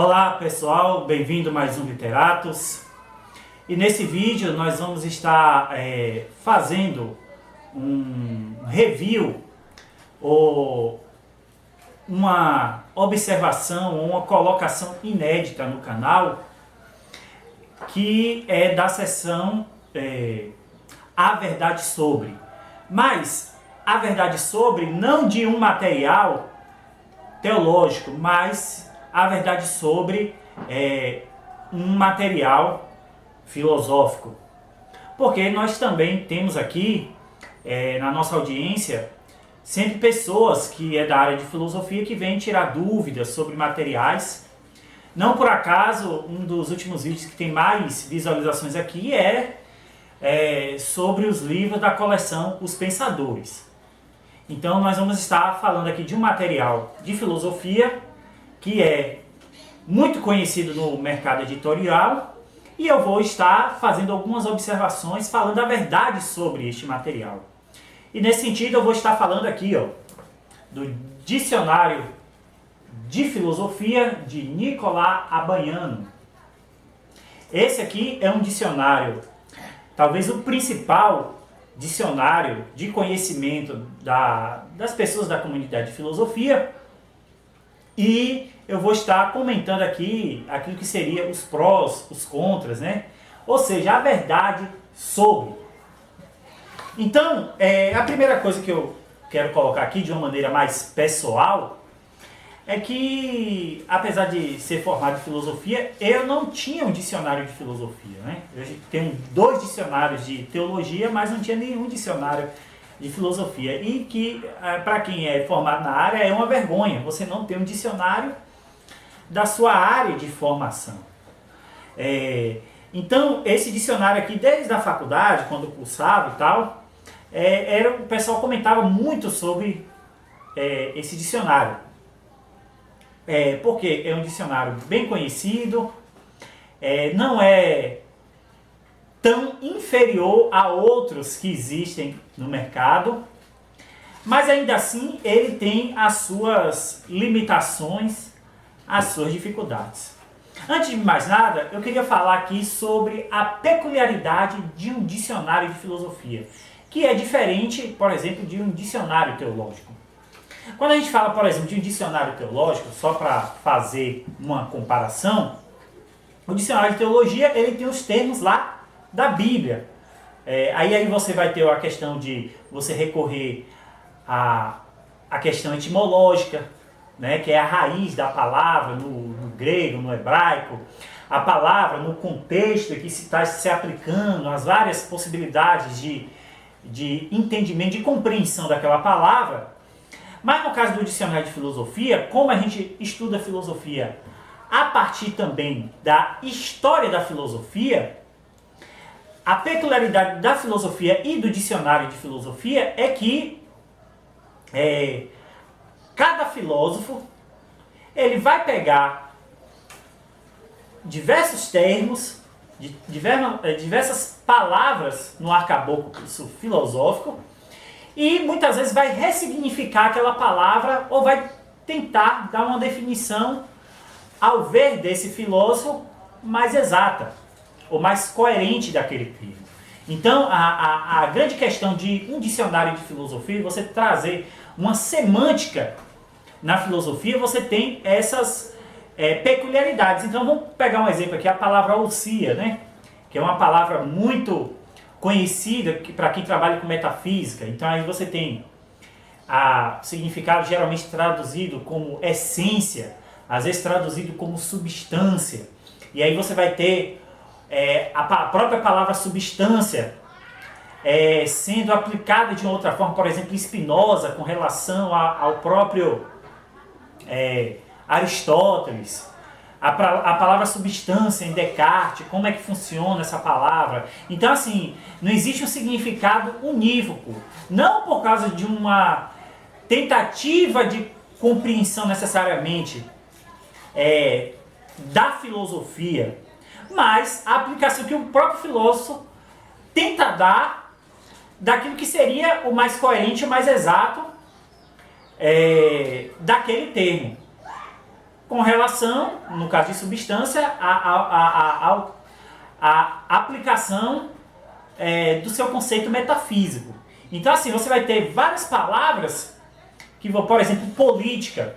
Olá pessoal, bem-vindo a mais um Literatos. E nesse vídeo nós vamos estar fazendo um review ou uma observação ou uma colocação inédita no canal, que é da seção A Verdade Sobre. Mas a verdade sobre não de um material teológico, mas a verdade sobre um material filosófico. Porque nós também temos aqui na nossa audiência sempre pessoas que é da área de filosofia que vêm tirar dúvidas sobre materiais. Não por acaso, um dos últimos vídeos que tem mais visualizações aqui é sobre os livros da coleção Os Pensadores. Então nós vamos estar falando aqui de um material de filosofia que é muito conhecido no mercado editorial, e eu vou estar fazendo algumas observações falando a verdade sobre este material. E nesse sentido eu vou estar falando aqui do Dicionário de Filosofia de Nicolas Abaiano. Esse aqui é um dicionário, talvez o principal dicionário de conhecimento das pessoas da comunidade de filosofia, e eu vou estar comentando aqui aquilo que seria os prós, os contras, né? Ou seja, a verdade sobre. Então, a primeira coisa que eu quero colocar aqui de uma maneira mais pessoal é que, apesar de ser formado em filosofia, eu não tinha um dicionário de filosofia, né? Eu tenho 2 dicionários de teologia, mas não tinha nenhum dicionário de filosofia. E que, para quem é formado na área, é uma vergonha você não ter um dicionário da sua área de formação. Então, esse dicionário aqui, desde a faculdade, quando eu cursava e tal, o pessoal comentava muito sobre esse dicionário. Porque é um dicionário bem conhecido, não é tão inferior a outros que existem no mercado, mas ainda assim ele tem as suas limitações, as suas dificuldades. Antes de mais nada, eu queria falar aqui sobre a peculiaridade de um dicionário de filosofia, que é diferente, por exemplo, de um dicionário teológico. Quando a gente fala, por exemplo, de um dicionário teológico, só para fazer uma comparação, o dicionário de teologia ele tem os termos lá da Bíblia. Aí você vai ter a questão de você recorrer à questão etimológica, né, que é a raiz da palavra no grego, no hebraico, a palavra no contexto que se está se aplicando, as várias possibilidades de entendimento, de compreensão daquela palavra. Mas no caso do dicionário de filosofia, como a gente estuda filosofia a partir também da história da filosofia, a peculiaridade da filosofia e do dicionário de filosofia é que cada filósofo ele vai pegar diversos termos, diversas palavras no arcabouço filosófico, e muitas vezes vai ressignificar aquela palavra ou vai tentar dar uma definição, ao ver desse filósofo, mais exata ou mais coerente daquele termo. Então, a grande questão de um dicionário de filosofia, você trazer uma semântica na filosofia, você tem essas peculiaridades. Então, vamos pegar um exemplo aqui, a palavra ousia, né? Que é uma palavra muito conhecida para quem trabalha com metafísica. Então, aí você tem o significado geralmente traduzido como essência, às vezes traduzido como substância. E aí você vai ter a própria palavra substância sendo aplicada de uma outra forma, por exemplo, Spinoza, com relação ao próprio Aristóteles. A palavra substância em Descartes, como é que funciona essa palavra. Então, assim, não existe um significado unívoco. Não por causa de uma tentativa de compreensão necessariamente da filosofia, mas a aplicação que o próprio filósofo tenta dar daquilo que seria o mais coerente, o mais exato daquele termo. com relação, no caso de substância, a aplicação do seu conceito metafísico. Então assim, você vai ter várias palavras que vão, por exemplo, política.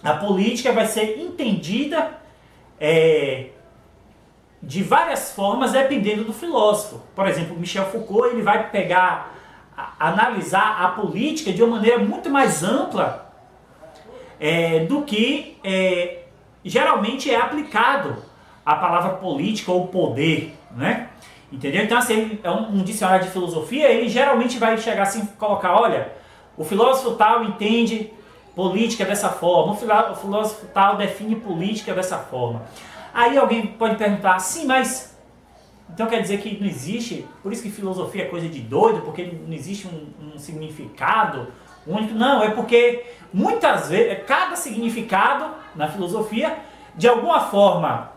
A política vai ser entendida de várias formas dependendo do filósofo. Por exemplo, Michel Foucault, ele vai pegar, analisar a política de uma maneira muito mais ampla do que geralmente é aplicado a palavra política ou poder, né? Entendeu? Então, assim, um dicionário de filosofia, ele geralmente vai chegar assim e colocar, olha, o filósofo tal entende política dessa forma, o filósofo tal define política dessa forma. Aí alguém pode perguntar, sim, mas então quer dizer que não existe, por isso que filosofia é coisa de doido, porque não existe um significado único? Não, é porque muitas vezes, cada significado na filosofia, de alguma forma,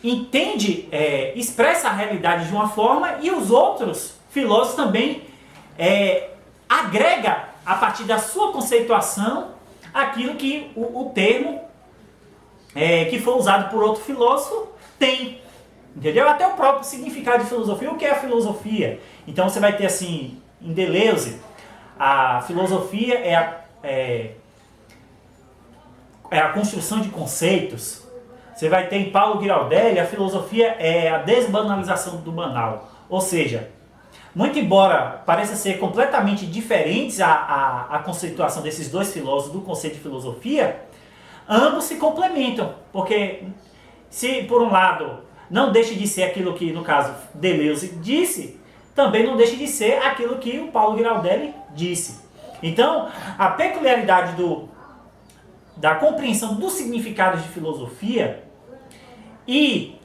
entende, expressa a realidade de uma forma, e os outros filósofos também agrega, a partir da sua conceituação, aquilo que o termo que foi usado por outro filósofo tem. Entendeu? Até o próprio significado de filosofia. O que é a filosofia? Então você vai ter assim, em Deleuze, a filosofia é a construção de conceitos. Você vai ter em Paulo Giraldelli, a filosofia é a desbanalização do banal. Ou seja, muito embora pareça ser completamente diferentes a conceituação desses dois filósofos do conceito de filosofia, ambos se complementam, porque se por um lado não deixa de ser aquilo que, no caso, Deleuze disse, também não deixa de ser aquilo que o Paulo Giraldelli disse. Então, a peculiaridade da compreensão dos significados de filosofia e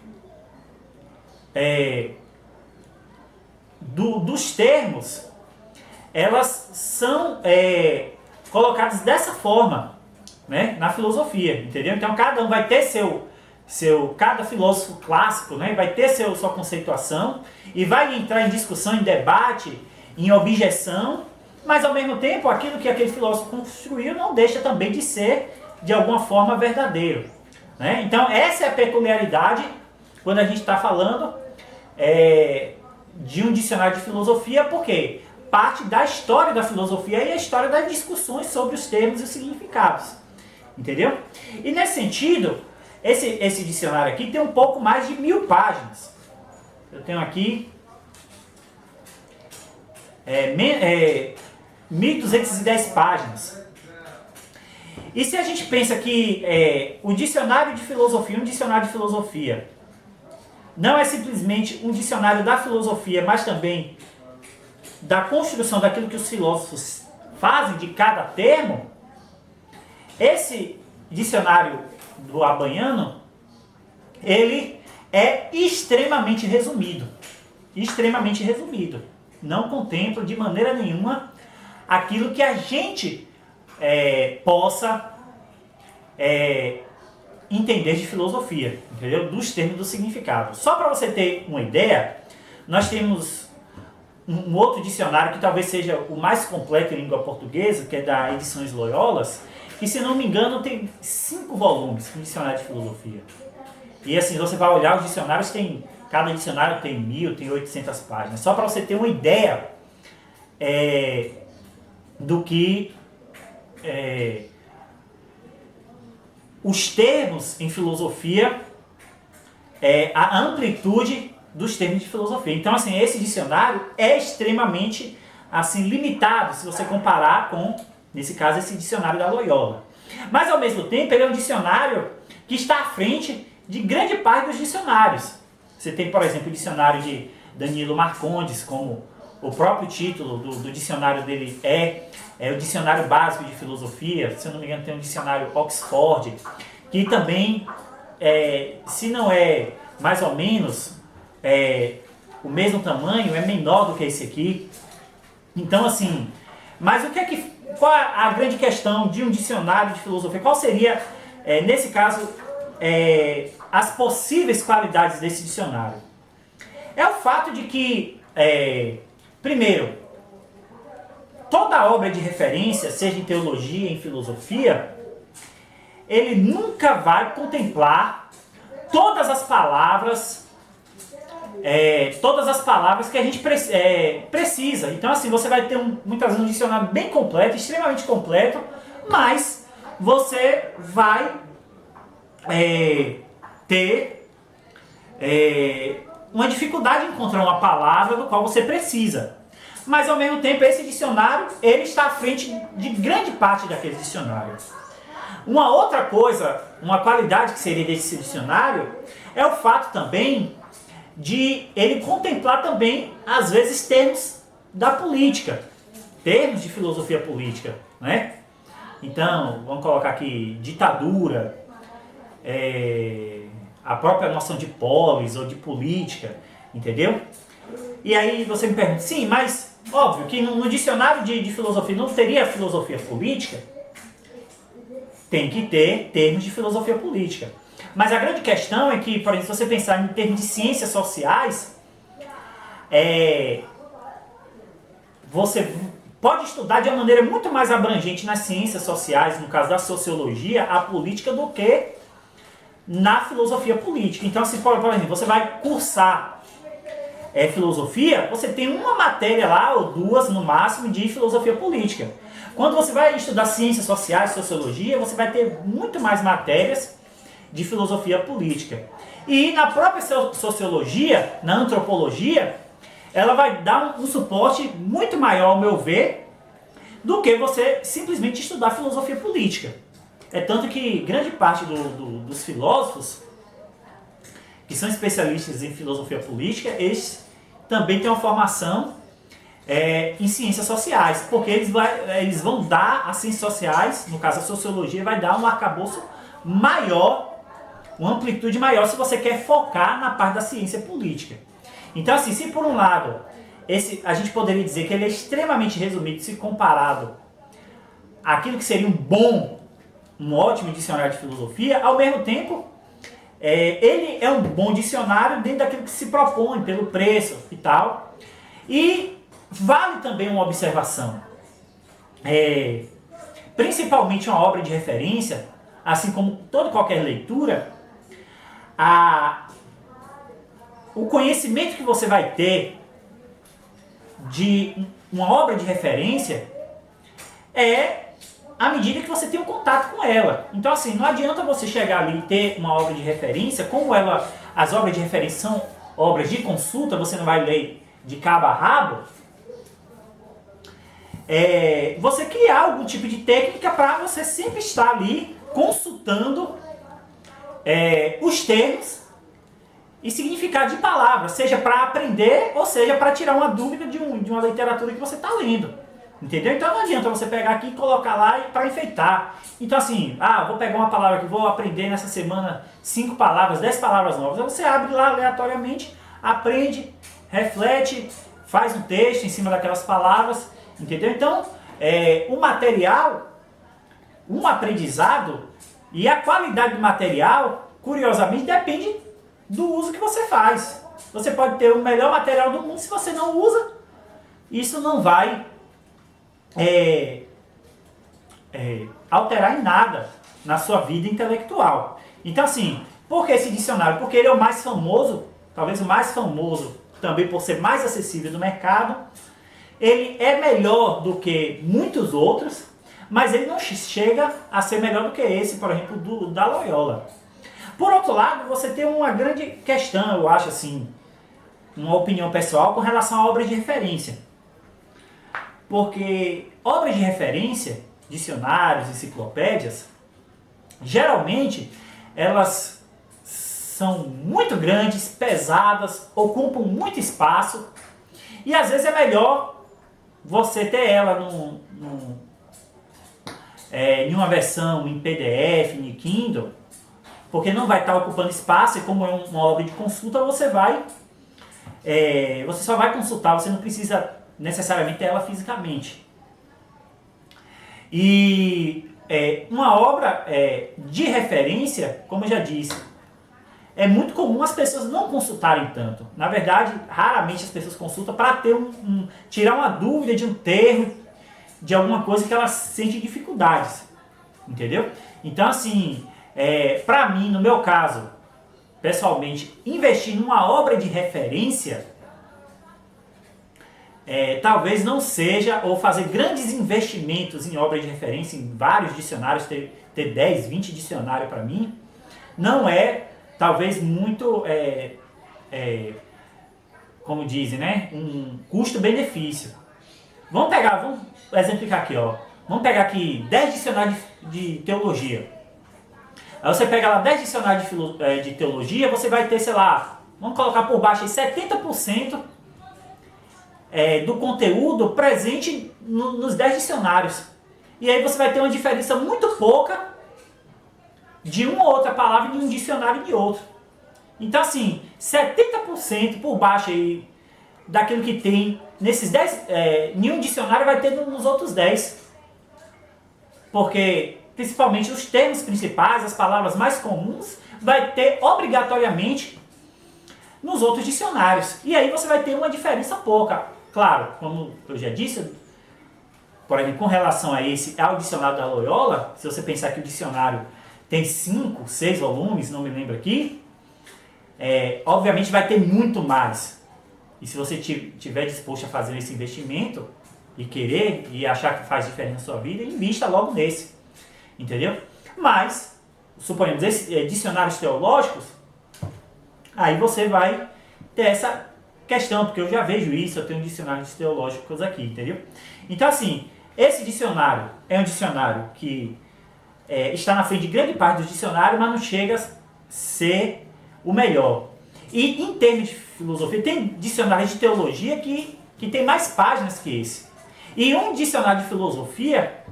dos termos, elas são colocadas dessa forma, né, na filosofia, entendeu? Então cada um vai ter cada filósofo clássico, né, vai ter sua conceituação e vai entrar em discussão, em debate, em objeção, mas ao mesmo tempo aquilo que aquele filósofo construiu não deixa também de ser de alguma forma verdadeiro, né? Então essa é a peculiaridade quando a gente está falando de um dicionário de filosofia, porque parte da história da filosofia e a história das discussões sobre os termos e os significados. Entendeu? E nesse sentido, esse dicionário aqui tem um pouco mais de 1000 páginas. Eu tenho aqui 1.210 páginas. E se a gente pensa que o dicionário de filosofia, um dicionário de filosofia, não é simplesmente um dicionário da filosofia, mas também da construção daquilo que os filósofos fazem de cada termo, esse dicionário do Abaniano, ele é extremamente resumido. Extremamente resumido. Não contempla de maneira nenhuma aquilo que a gente possa entender de filosofia, entendeu? Dos termos, do significado. Só para você ter uma ideia, nós temos um outro dicionário que talvez seja o mais completo em língua portuguesa, que é da Edições Loyolas, que, se não me engano, tem 5 volumes, um dicionário de filosofia. E assim, você vai olhar os dicionários, cada dicionário tem 1000, tem 800 páginas. Só para você ter uma ideia do que os termos em filosofia, a amplitude dos termos de filosofia. Então, assim, esse dicionário é extremamente assim, limitado, se você comparar com, nesse caso, esse dicionário da Loyola. Mas, ao mesmo tempo, ele é um dicionário que está à frente de grande parte dos dicionários. Você tem, por exemplo, o dicionário de Danilo Marcondes, como o próprio título do dicionário dele é o Dicionário Básico de Filosofia. Se eu não me engano, tem um dicionário Oxford, que também, se não é mais ou menos o mesmo tamanho, é menor do que esse aqui. Então, assim, mas qual é a grande questão de um dicionário de filosofia? Qual seria, nesse caso, as possíveis qualidades desse dicionário? É o fato de que, primeiro, toda obra de referência, seja em teologia, em filosofia, ele nunca vai contemplar todas as palavras que a gente precisa. Então assim, você vai ter muitas vezes um dicionário bem completo, extremamente completo, mas você vai ter uma dificuldade em encontrar uma palavra do qual você precisa. Mas ao mesmo tempo esse dicionário, ele está à frente de grande parte daquele dicionário. Uma outra coisa, uma qualidade que seria desse dicionário, é o fato também de ele contemplar também, às vezes, termos da política, termos de filosofia política, né? Então, vamos colocar aqui ditadura, a própria noção de polis ou de política, entendeu? E aí você me pergunta, sim, mas óbvio que no dicionário de filosofia não teria filosofia política? Tem que ter termos de filosofia política. Mas a grande questão é que, por exemplo, se você pensar em termos de ciências sociais, você pode estudar de uma maneira muito mais abrangente nas ciências sociais, no caso da sociologia, a política, do que na filosofia política. Então, se por exemplo, você vai cursar filosofia, você tem uma matéria lá, ou duas no máximo, de filosofia política. Quando você vai estudar ciências sociais, sociologia, você vai ter muito mais matérias de filosofia política. E na própria sociologia, na antropologia, ela vai dar um suporte muito maior, ao meu ver, do que você simplesmente estudar filosofia política. É tanto que grande parte dos filósofos que são especialistas em filosofia política, eles também têm uma formação em ciências sociais, porque eles vão dar, as ciências sociais, no caso a sociologia, vai dar um arcabouço maior, uma amplitude maior, se você quer focar na parte da ciência política. Então assim, se por um lado, a gente poderia dizer que ele é extremamente resumido se comparado àquilo que seria um ótimo dicionário de filosofia, ao mesmo tempo, ele é um bom dicionário dentro daquilo que se propõe, pelo preço e tal. E vale também uma observação. Principalmente uma obra de referência, assim como toda qualquer leitura, o conhecimento que você vai ter de uma obra de referência à medida que você tem um contato com ela. Então assim, não adianta você chegar ali e ter uma obra de referência, como as obras de referência são obras de consulta, você não vai ler de cabo a rabo, você criar algum tipo de técnica para você sempre estar ali consultando os termos e significado de palavras, seja para aprender ou seja para tirar uma dúvida de uma literatura que você está lendo. Entendeu? Então não adianta você pegar aqui e colocar lá para enfeitar. Então assim, vou pegar uma palavra que vou aprender nessa semana 5 palavras, 10 palavras novas. Aí você abre lá aleatoriamente, aprende, reflete, faz um texto em cima daquelas palavras. Entendeu? Então, o material, um aprendizado e a qualidade do material, curiosamente, depende do uso que você faz. Você pode ter o melhor material do mundo, se você não usa, isso não vai alterar em nada na sua vida intelectual. Então assim, por que esse dicionário? Porque ele é o mais famoso, talvez o mais famoso também por ser mais acessível do mercado. Ele é melhor do que muitos outros, mas ele não chega a ser melhor do que esse, por exemplo, da Loyola. Por outro lado, você tem uma grande questão, eu acho assim, uma opinião pessoal com relação a obras de referência. Porque obras de referência, dicionários, enciclopédias, geralmente elas são muito grandes, pesadas, ocupam muito espaço e às vezes é melhor você ter ela em uma versão em PDF, em Kindle, porque não vai estar ocupando espaço e como é uma obra de consulta, você só vai consultar, você não precisa necessariamente ter ela fisicamente. E uma obra de referência, como eu já disse, é muito comum as pessoas não consultarem tanto. Na verdade, raramente as pessoas consultam para tirar uma dúvida de um termo de alguma coisa que ela sente dificuldades, entendeu? Então, assim, para mim, no meu caso, pessoalmente, investir numa obra de referência, talvez não seja, ou fazer grandes investimentos em obra de referência, em vários dicionários, ter 10, 20 dicionários para mim, não é, talvez, muito, como dizem, né, um custo-benefício. Vamos exemplificar aqui, ó. Vamos pegar aqui 10 dicionários de teologia. Aí você pega lá 10 dicionários de teologia, você vai ter, sei lá, vamos colocar por baixo aí 70% do conteúdo presente nos 10 dicionários. E aí você vai ter uma diferença muito pouca de uma ou outra palavra de um dicionário e de outro. Então, assim, 70% por baixo aí daquilo que tem nesses 10, nenhum dicionário vai ter nos outros 10. Porque, principalmente, os termos principais, as palavras mais comuns, vai ter obrigatoriamente nos outros dicionários. E aí você vai ter uma diferença pouca. Claro, como eu já disse, por exemplo, com relação a ao dicionário da Loyola, se você pensar que o dicionário tem 5, 6 volumes, não me lembro aqui, obviamente vai ter muito mais. E se você estiver disposto a fazer esse investimento e querer e achar que faz diferença na sua vida, invista logo nesse, entendeu? Mas, suponhamos, dicionários teológicos, aí você vai ter essa questão, porque eu já vejo isso, eu tenho dicionários teológicos aqui, entendeu? Então, assim, esse dicionário é um dicionário que está na frente de grande parte dos dicionários, mas não chega a ser o melhor. E em termos de filosofia, tem dicionários de teologia que tem mais páginas que esse. E um dicionário de filosofia,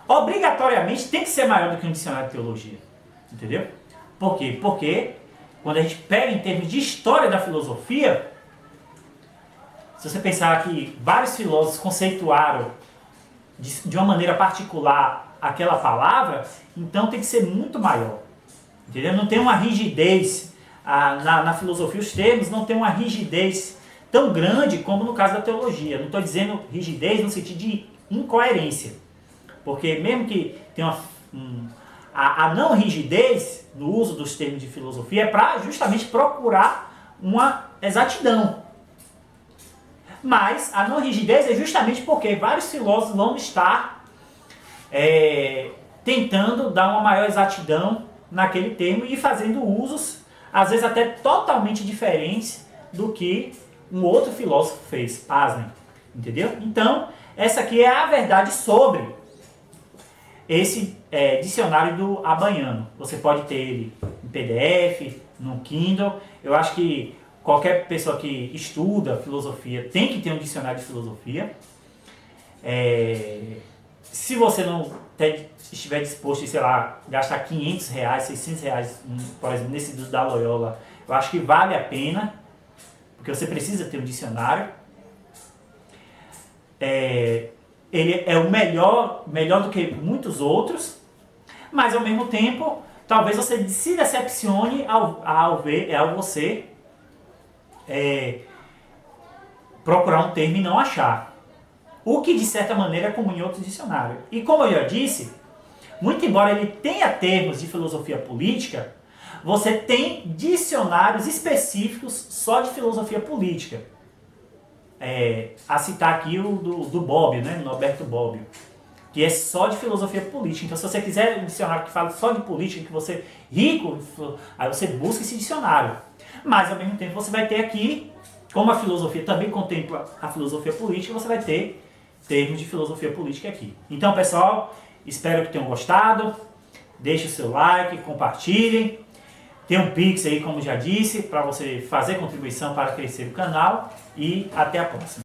obrigatoriamente, tem que ser maior do que um dicionário de teologia. Entendeu? Por quê? Porque quando a gente pega em termos de história da filosofia, se você pensar que vários filósofos conceituaram de uma maneira particular aquela palavra, então tem que ser muito maior. Entendeu? Não tem uma rigidez. Na filosofia, os termos não tem uma rigidez tão grande como no caso da teologia. Não estou dizendo rigidez no sentido de incoerência. Porque mesmo que tenha a não rigidez no uso dos termos de filosofia é para justamente procurar uma exatidão. Mas a não rigidez é justamente porque vários filósofos vão estar tentando dar uma maior exatidão naquele termo e fazendo usos, às vezes até totalmente diferentes do que um outro filósofo fez, pasmem, entendeu? Então, essa aqui é a verdade sobre esse dicionário do Abaiano. Você pode ter ele em PDF, no Kindle. Eu acho que qualquer pessoa que estuda filosofia tem que ter um dicionário de filosofia. Se você não estiver disposto a, sei lá, gastar R$500, R$600, por exemplo, nesse da Loyola, eu acho que vale a pena, porque você precisa ter um dicionário. Ele é o melhor do que muitos outros, mas ao mesmo tempo, talvez você se decepcione ao você procurar um termo e não achar. O que, de certa maneira, é comum em outros dicionários. E como eu já disse, muito embora ele tenha termos de filosofia política, você tem dicionários específicos só de filosofia política. A citar aqui o do Bobbio, né, Norberto Bobbio, que é só de filosofia política. Então, se você quiser um dicionário que fala só de política, que você é rico, aí você busca esse dicionário. Mas, ao mesmo tempo, você vai ter aqui, como a filosofia também contempla a filosofia política, você vai ter termos de filosofia política aqui. Então, pessoal, espero que tenham gostado. Deixe o seu like, compartilhem. Tem um Pix aí, como já disse, para você fazer contribuição para crescer o canal. E até a próxima.